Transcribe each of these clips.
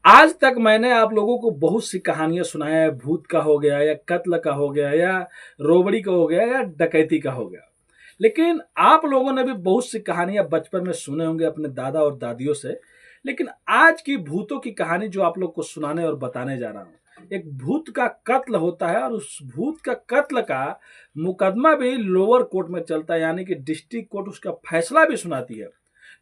आज तक मैंने आप लोगों को बहुत सी कहानियां सुनाया है। भूत का हो गया या कत्ल का हो गया या रोबड़ी का हो गया या डकैती का हो गया। लेकिन आप लोगों ने भी बहुत सी कहानियां बचपन में सुने होंगे अपने दादा और दादियों से। लेकिन आज की भूतों की कहानी जो आप लोग को सुनाने और बताने जा रहा हूं, एक भूत का कत्ल होता है और उस भूत का कत्ल का मुकदमा भी लोअर कोर्ट में चलता है, यानी कि डिस्ट्रिक्ट कोर्ट उसका फैसला भी सुनाती है।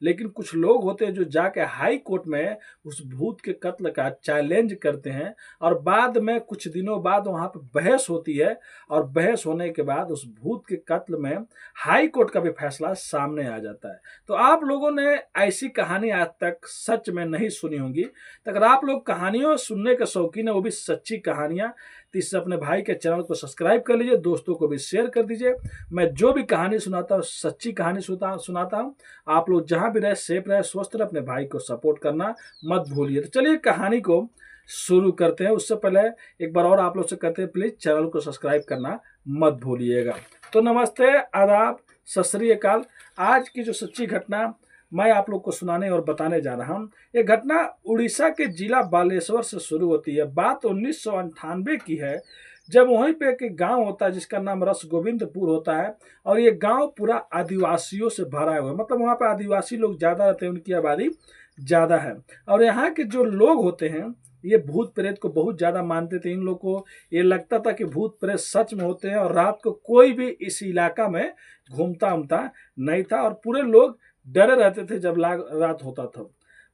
लेकिन कुछ लोग होते हैं जो जाके हाई कोर्ट में उस भूत के कत्ल का चैलेंज करते हैं और बाद में कुछ दिनों बाद वहां पर बहस होती है। और बहस होने के बाद उस भूत के कत्ल में हाई कोर्ट का भी फैसला सामने आ जाता है। तो आप लोगों ने ऐसी कहानी आज तक सच में नहीं सुनी होंगी। तो अगर आप लोग कहानियों सुनने के शौकीन है, वो भी सच्ची कहानियां, तो इससे अपने भाई के चैनल को सब्सक्राइब कर लीजिए, दोस्तों को भी शेयर कर दीजिए। मैं जो भी कहानी सुनाता हूँ सच्ची कहानी सुनाता हूँ। आप लोग जहां भी रहे सेफ रहे, स्वस्थ रहे, अपने भाई को सपोर्ट करना मत भूलिए। तो चलिए कहानी को शुरू करते हैं। उससे पहले एक बार और आप लोग से कहते हैं, प्लीज चैनल को सब्सक्राइब करना मत भूलिएगा। तो नमस्ते, आदाब, सत श्री अकाल। आज की जो सच्ची घटना मैं आप लोग को सुनाने और बताने जा रहा हूँ, ये घटना उड़ीसा के जिला बालेश्वर से शुरू होती है। बात 1998 की है, जब वहीं पे एक गांव होता है जिसका नाम रस गोविंदपुर होता है। और ये गांव पूरा आदिवासियों से भरा हुआ है, मतलब वहाँ पे आदिवासी लोग ज़्यादा रहते हैं, उनकी आबादी ज़्यादा है। और यहाँ के जो लोग होते हैं ये भूत प्रेत को बहुत ज़्यादा मानते थे। इन लोग को ये लगता था कि भूत प्रेत सच में होते हैं और रात को कोई भी इस इलाका में घूमता उमता नहीं था और पूरे लोग डरे रहते थे जब रात होता था।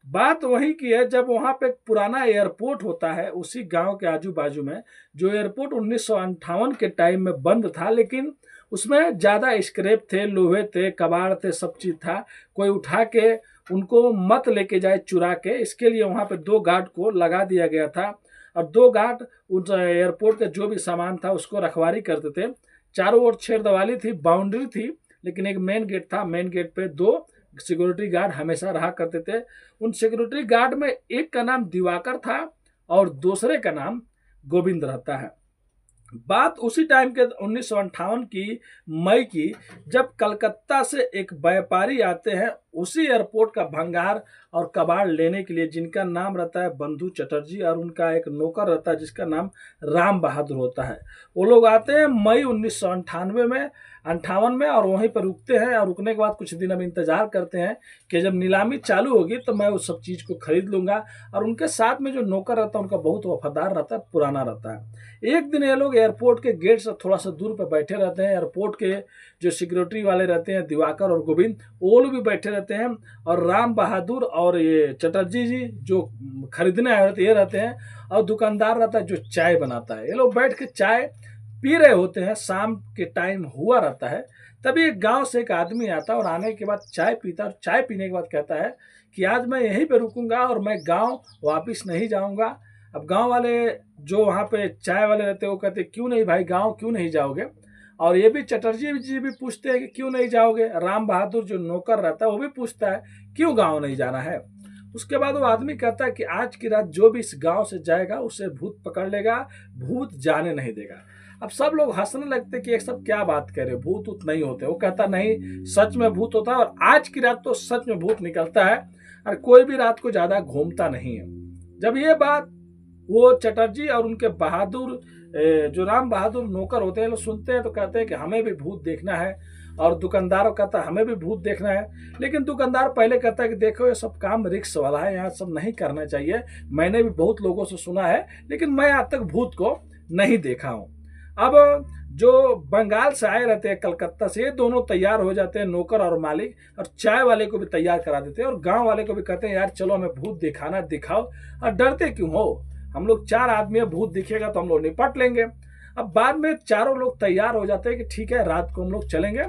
बात वही की है, जब वहां पे एक पुराना एयरपोर्ट होता है उसी गांव के आजू बाजू में, जो एयरपोर्ट 1958 के टाइम में बंद था, लेकिन उसमें ज्यादा स्क्रैप थे, लोहे थे, कबाड़ थे, सब चीज था। कोई उठा के उनको मत लेके जाए चुरा के, इसके लिए वहां पे 2 गार्ड को लगा दिया गया था। और 2 गार्ड उस एयरपोर्ट का जो भी सामान था उसको रखवारी करते थे। चारों ओर छेड़दवाली थी, बाउंड्री थी, लेकिन एक मेन गेट था। मेन गेट पे 2 सिक्योरिटी गार्ड हमेशा रहा करते थे। उन सिक्योरिटी गार्ड में एक का नाम दिवाकर था और दूसरे का नाम गोविंद रहता है। बात उसी टाइम के 1958 की मई की, जब कलकत्ता से एक व्यापारी आते हैं उसी एयरपोर्ट का भंगार और कबाड़ लेने के लिए, जिनका नाम रहता है बंधु चटर्जी, और उनका एक नौकर रहता है जिसका नाम राम बहादुर होता है। वो लोग आते हैं मई 1998 में, 58 में, और वहीं पर रुकते हैं। और रुकने के बाद कुछ दिन अब इंतजार करते हैं कि जब नीलामी चालू होगी तो मैं उस सब चीज़ को खरीद लूंगा। और उनके साथ में जो नौकर रहता है उनका बहुत वफादार रहता है, पुराना रहता है। एक दिन ये लोग एयरपोर्ट के गेट से थोड़ा सा दूर पर बैठे रहते हैं। एयरपोर्ट के जो सिक्योरिटी वाले रहते हैं दिवाकर और गोविंद, वो लोग भी बैठे रहते हैं। और राम बहादुर और ये चटर्जी जी जो खरीदने आए रहते ये रहते हैं। और दुकानदार रहता है जो चाय बनाता है। ये लोग बैठ के चाय पी रहे होते हैं, शाम के टाइम हुआ रहता है। तभी एक गांव से एक आदमी आता है और आने के बाद चाय पीता है। और चाय पीने के बाद कहता है कि आज मैं यहीं पे रुकूंगा और मैं गांव वापस नहीं जाऊंगा। अब गांव वाले जो वहाँ पे चाय वाले रहते हैं वो कहते क्यों नहीं भाई, गांव क्यों नहीं जाओगे। और ये भी चटर्जी जी भी पूछते हैं कि क्यों नहीं जाओगे। राम बहादुर जो नौकर रहता है वो भी पूछता है क्यों गांव नहीं जाना है। उसके बाद वो आदमी कहता है कि आज की रात जो भी इस गांव से जाएगा उसे भूत पकड़ लेगा, भूत जाने नहीं देगा। अब सब लोग हंसने लगते कि ये सब क्या बात कर रहे, भूत उत नहीं होते। वो कहता नहीं, सच में भूत होता है और आज की रात तो सच में भूत निकलता है और कोई भी रात को ज्यादा घूमता नहीं है। जब ये बात वो चटर्जी और उनके बहादुर जो राम बहादुर नौकर होते हैं लोग सुनते हैं तो कहते हैं कि हमें भी भूत देखना है। और दुकानदार कहता है हमें भी भूत देखना है। लेकिन दुकानदार पहले कहता है कि देखो ये सब काम रिस्क वाला है, यहाँ सब नहीं करना चाहिए। मैंने भी बहुत लोगों से सुना है लेकिन मैं आज तक भूत को नहीं देखा हूँ। अब जो बंगाल से आए रहते हैं कलकत्ता से, ये दोनों तैयार हो जाते हैं, नौकर और मालिक, और चाय वाले को भी तैयार करा देते हैं। और गांव वाले को भी कहते हैं यार चलो हमें भूत दिखाना, दिखाओ। और डरते क्यों हो, हम लोग 4 आदमी है, भूत दिखेगा तो हम लोग निपट लेंगे। अब बाद में चारों लोग तैयार हो जाते हैं कि ठीक है रात को हम लोग चलेंगे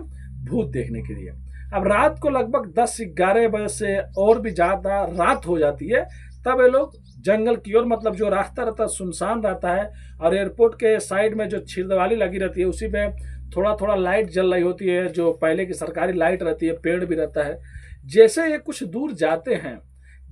भूत देखने के लिए। अब रात को लगभग 10-11 बजे से और भी ज्यादा रात हो जाती है। तब ये लोग जंगल की ओर, मतलब जो रास्ता रहता है सुनसान रहता है और एयरपोर्ट के साइड में जो छिड़दवाली लगी रहती है उसी पे थोड़ा थोड़ा लाइट जल रही होती है, जो पहले की सरकारी लाइट रहती है, पेड़ भी रहता है। जैसे ये कुछ दूर जाते हैं,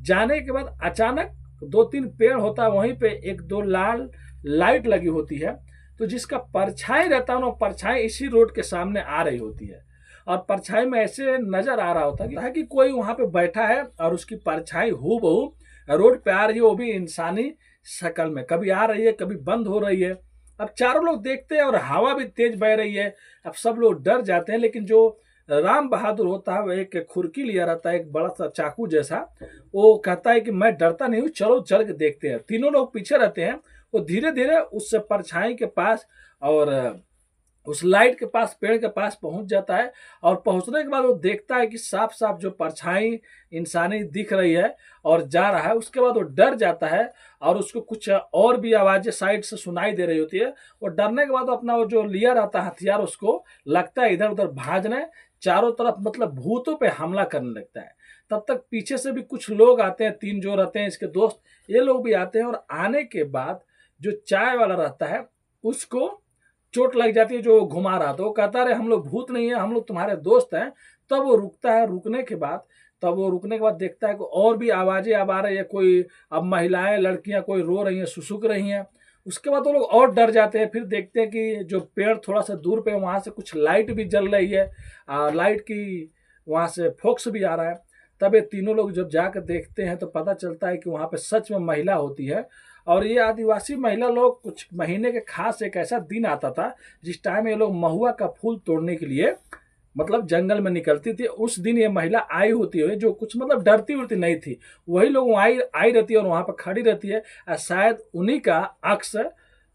जाने के बाद अचानक 2-3 पेड़ होता है, वहीं पे 1-2 लाल लाइट लगी होती है। तो जिसका परछाई रहता है ना, परछाई इसी रोड के सामने आ रही होती है। और परछाई में ऐसे नजर आ रहा होता है कि कोई वहां पे बैठा है और उसकी परछाई हूबहू रोड पे आ रही है, वो भी इंसानी शक्ल में, कभी आ रही है कभी बंद हो रही है। अब चारों लोग देखते हैं और हवा भी तेज बह रही है। अब सब लोग डर जाते हैं, लेकिन जो राम बहादुर होता है वो एक खुरकी लिया रहता है, एक बड़ा सा चाकू जैसा। वो कहता है कि मैं डरता नहीं हूँ, चलो चल के देखते हैं। तीनों लोग पीछे रहते हैं। वो धीरे धीरे उस परछाई के पास और उस लाइट के पास, पेड़ के पास पहुंच जाता है। और पहुंचने के बाद वो देखता है कि साफ साफ जो परछाई इंसानी दिख रही है और जा रहा है। उसके बाद वो डर जाता है और उसको कुछ और भी आवाजें साइड से सुनाई दे रही होती है। वो डरने के बाद अपना वो जो लिया रहता है हथियार, उसको लगता है इधर उधर भागने, चारों तरफ मतलब भूतों पे हमला करने लगता है। तब तक पीछे से भी कुछ लोग आते हैं, 3 जो रहते हैं इसके दोस्त, ये लोग भी आते हैं। और आने के बाद जो चाय वाला रहता है उसको चोट लग जाती है, जो घुमा रहा था। वो कहता है हम लोग भूत नहीं है, हम लोग तुम्हारे दोस्त हैं। तब वो रुकता है। रुकने के बाद देखता है कि और भी आवाजें अब आ रही है, कोई अब महिलाएं लड़कियां कोई रो रही हैं, सुसुक रही हैं। उसके बाद वो लोग और डर जाते हैं। फिर देखते हैं कि जो पेड़ थोड़ा सा दूर पे, वहां से कुछ लाइट भी जल रही है, लाइट की वहां से फोक्स भी आ रहा है। तब ये तीनों लोग जब जाकर देखते हैं तो पता चलता है कि वहां पे सच में महिला होती है। और ये आदिवासी महिला लोग, कुछ महीने के खास एक ऐसा दिन आता था जिस टाइम ये लोग महुआ का फूल तोड़ने के लिए मतलब जंगल में निकलती थी। उस दिन ये महिला आई होती है, जो कुछ मतलब डरती उड़ती नहीं थी। वही लोग आई आई रहती है और वहां पर खड़ी रहती है। शायद उन्हीं का अक्स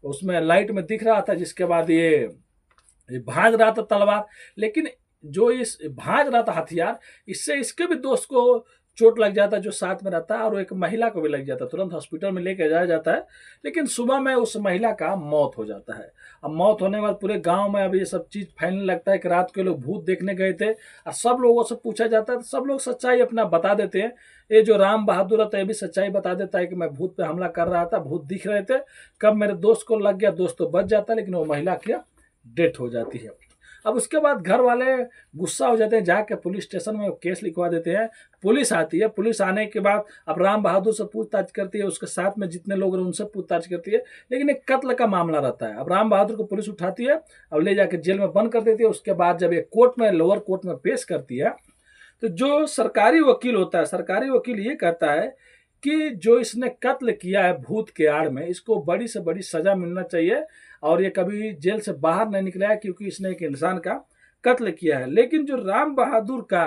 उसमें लाइट में दिख रहा था, जिसके बाद ये भाग रहा था तलवार। लेकिन जो इस भाग रहा था हथियार, इससे इसके भी दोस्त को चोट लग जाता है जो साथ में रहता है, और एक महिला को भी लग जाता है। तुरंत हॉस्पिटल में लेके जाया जाता है। लेकिन सुबह में उस महिला का मौत हो जाता है। अब मौत होने के बाद पूरे गांव में अब ये सब चीज फैलने लगता है कि रात के लोग भूत देखने गए थे। और सब लोगों से पूछा जाता है तो सब लोग सच्चाई अपना बता देते हैं। ये जो राम बहादुर है, ये भी सच्चाई बता देता है कि मैं भूत पे हमला कर रहा था, भूत दिख रहे थे। कब मेरे दोस्त को लग गया, दोस्त तो बच जाता है, लेकिन वो महिला की डेथ हो जाती है। अब उसके बाद घर वाले गुस्सा हो जाते हैं, जाके पुलिस स्टेशन में केस लिखवा देते हैं। पुलिस आती है। पुलिस आने के बाद अब राम बहादुर से पूछताछ करती है, उसके साथ में जितने लोग हैं उनसे पूछताछ करती है। लेकिन एक कत्ल का मामला रहता है। अब राम बहादुर को पुलिस उठाती है और ले जाके जेल में बंद कर देती है। उसके बाद जब एक कोर्ट में, लोअर कोर्ट में पेश करती है, तो जो सरकारी वकील होता है, सरकारी वकील ये कहता है कि जो इसने कत्ल किया है भूत के आड़ में, इसको बड़ी से बड़ी सजा मिलना चाहिए और ये कभी जेल से बाहर नहीं निकला है, क्योंकि इसने एक इंसान का कत्ल किया है। लेकिन जो राम बहादुर का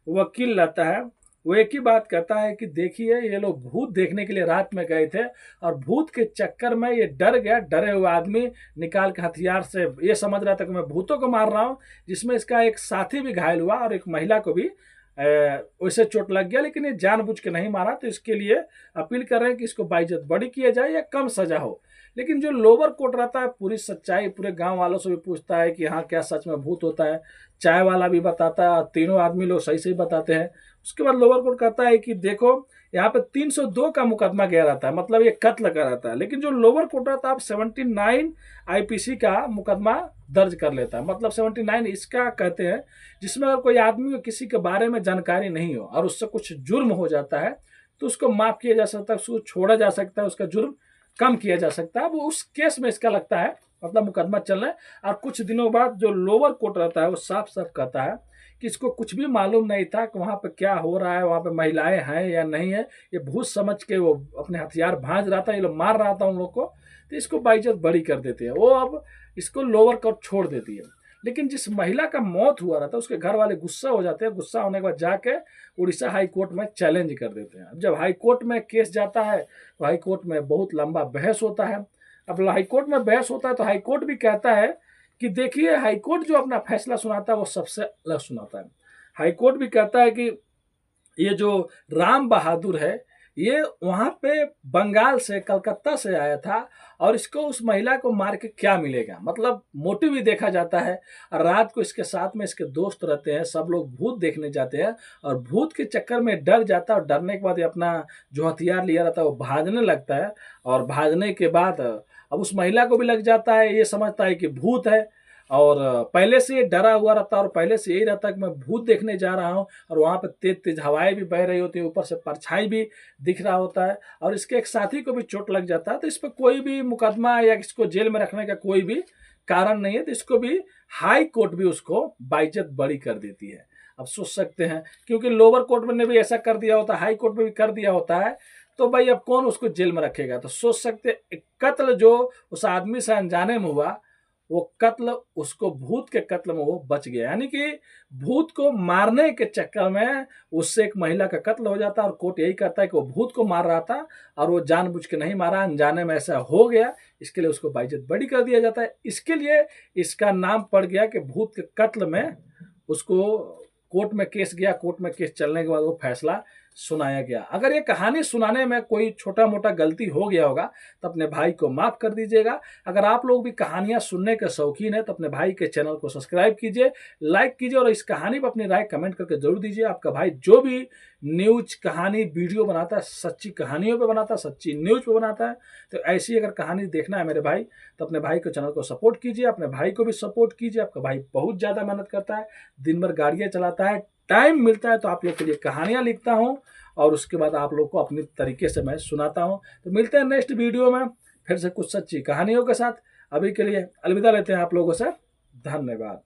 वकील रहता है, वो एक ही बात कहता है कि देखिए, ये लोग भूत देखने के लिए रात में गए थे और भूत के चक्कर में ये डर गया। डरे हुए आदमी निकाल के हथियार से ये समझ रहा था कि मैं भूतों को मार रहा हूं, जिसमें इसका एक साथी भी घायल हुआ और एक महिला को भी वैसे चोट लग गया। लेकिन ये जानबूझ के नहीं मारा। तो इसके लिए अपील कर रहे हैं कि इसको बाइज्जत बरी किया जाए या कम सजा हो। लेकिन जो लोअर कोर्ट रहता है, पूरी सच्चाई पूरे गांव वालों से भी पूछता है कि हाँ, क्या सच में भूत होता है। चाय वाला भी बताता है, तीनों आदमी लोग सही सही बताते हैं। उसके बाद लोअर कोर्ट कहता है कि देखो, यहाँ पे 302 का मुकदमा गया रहता है, मतलब ये कत्ल का रहता है। लेकिन जो लोअर कोर्ट रहता है, आप 79 आईपीसी का मुकदमा दर्ज कर लेता है। मतलब 79 इसका कहते हैं जिसमें अगर कोई आदमी को किसी के बारे में जानकारी नहीं हो और उससे कुछ जुर्म हो जाता है तो उसको माफ किया जा सकता है, उसको छोड़ा जा सकता है, उसका जुर्म कम किया जा सकता है। वो उस केस में इसका लगता है मतलब मुकदमा चल रहा है। और कुछ दिनों बाद जो लोअर कोर्ट रहता है वो साफ साफ कहता है कि इसको कुछ भी मालूम नहीं था कि वहाँ पे क्या हो रहा है, वहाँ पे महिलाएं हैं या नहीं है। ये भूत समझ के वो अपने हथियार भांज रहा था, ये लोग मार रहा था उन लोग को। तो इसको बाइज्जत बरी कर देते हैं। वो अब इसको लोअर कोर्ट छोड़ देती है। लेकिन जिस महिला का मौत हुआ रहता है, उसके घर वाले गुस्सा हो जाते हैं। गुस्सा होने के बाद जाके उड़ीसा हाई कोर्ट में चैलेंज कर देते हैं। अब जब हाई कोर्ट में केस जाता है तो हाई कोर्ट में बहुत लंबा बहस होता है। अब हाई कोर्ट में बहस होता है तो हाई कोर्ट भी कहता है कि देखिए, हाई कोर्ट जो अपना फैसला सुनाता है वो सबसे अलग सुनाता है। हाई कोर्ट भी कहता है कि ये जो राम बहादुर है, ये वहाँ पे बंगाल से, कलकत्ता से आया था और इसको उस महिला को मार के क्या मिलेगा, मतलब मोटिव भी देखा जाता है। और रात को इसके साथ में इसके दोस्त रहते हैं, सब लोग भूत देखने जाते हैं और भूत के चक्कर में डर जाता है। और डरने के बाद ये अपना जो हथियार लिया रहता है वो भागने लगता है। और भागने के बाद अब उस महिला को भी लग जाता है, ये समझता है कि भूत है। और पहले से ये डरा हुआ रहता है और पहले से यही रहता है कि मैं भूत देखने जा रहा हूँ। और वहाँ पे तेज तेज हवाएं भी बह रही होती है, ऊपर से परछाई भी दिख रहा होता है और इसके एक साथी को भी चोट लग जाता है। तो इस पर कोई भी मुकदमा या इसको जेल में रखने का कोई भी कारण नहीं है। तो इसको भी हाई कोर्ट भी उसको बाइज्जत बरी कर देती है। अब सोच सकते हैं, क्योंकि लोअर कोर्ट में ने भी ऐसा कर दिया होता है, हाई कोर्ट में भी कर दिया होता है, तो भाई अब कौन उसको जेल में रखेगा। तो सोच सकते कत्ल जो उस आदमी से अनजाने में हुआ, वो कत्ल उसको भूत के कत्ल में वो बच गया। यानी कि भूत को मारने के चक्कर में उससे एक महिला का कत्ल हो जाता है और कोर्ट यही कहता है कि वो भूत को मार रहा था और वो जानबूझ के नहीं मारा, अनजाने में ऐसा हो गया, इसके लिए उसको बाइज्जत बरी कर दिया जाता है। इसके लिए इसका नाम पड़ गया कि भूत के कत्ल में उसको कोर्ट में केस गया, कोर्ट में केस चलने के बाद वो फैसला सुनाया गया। अगर ये कहानी सुनाने में कोई छोटा मोटा गलती हो गया होगा तो अपने भाई को माफ कर दीजिएगा। अगर आप लोग भी कहानियां सुनने के शौकीन है तो अपने भाई के चैनल को सब्सक्राइब कीजिए, लाइक कीजिए और इस कहानी पर अपनी राय कमेंट करके जरूर दीजिए। आपका भाई जो भी न्यूज कहानी वीडियो बनाता है, सच्ची कहानियों पे बनाता है, सच्ची न्यूज पे बनाता है, तो ऐसी अगर कहानी देखना है मेरे भाई तो अपने भाई के चैनल को सपोर्ट कीजिए, अपने भाई को भी सपोर्ट कीजिए। आपका भाई बहुत ज़्यादा मेहनत करता है, दिन भर गाड़ियाँ चलाता है, टाइम मिलता है तो आप लोग के लिए कहानियां लिखता हूं और उसके बाद आप लोग को अपनी तरीके से मैं सुनाता हूं। तो मिलते हैं नेक्स्ट वीडियो में फिर से कुछ सच्ची कहानियों के साथ। अभी के लिए अलविदा लेते हैं आप लोगों से। धन्यवाद।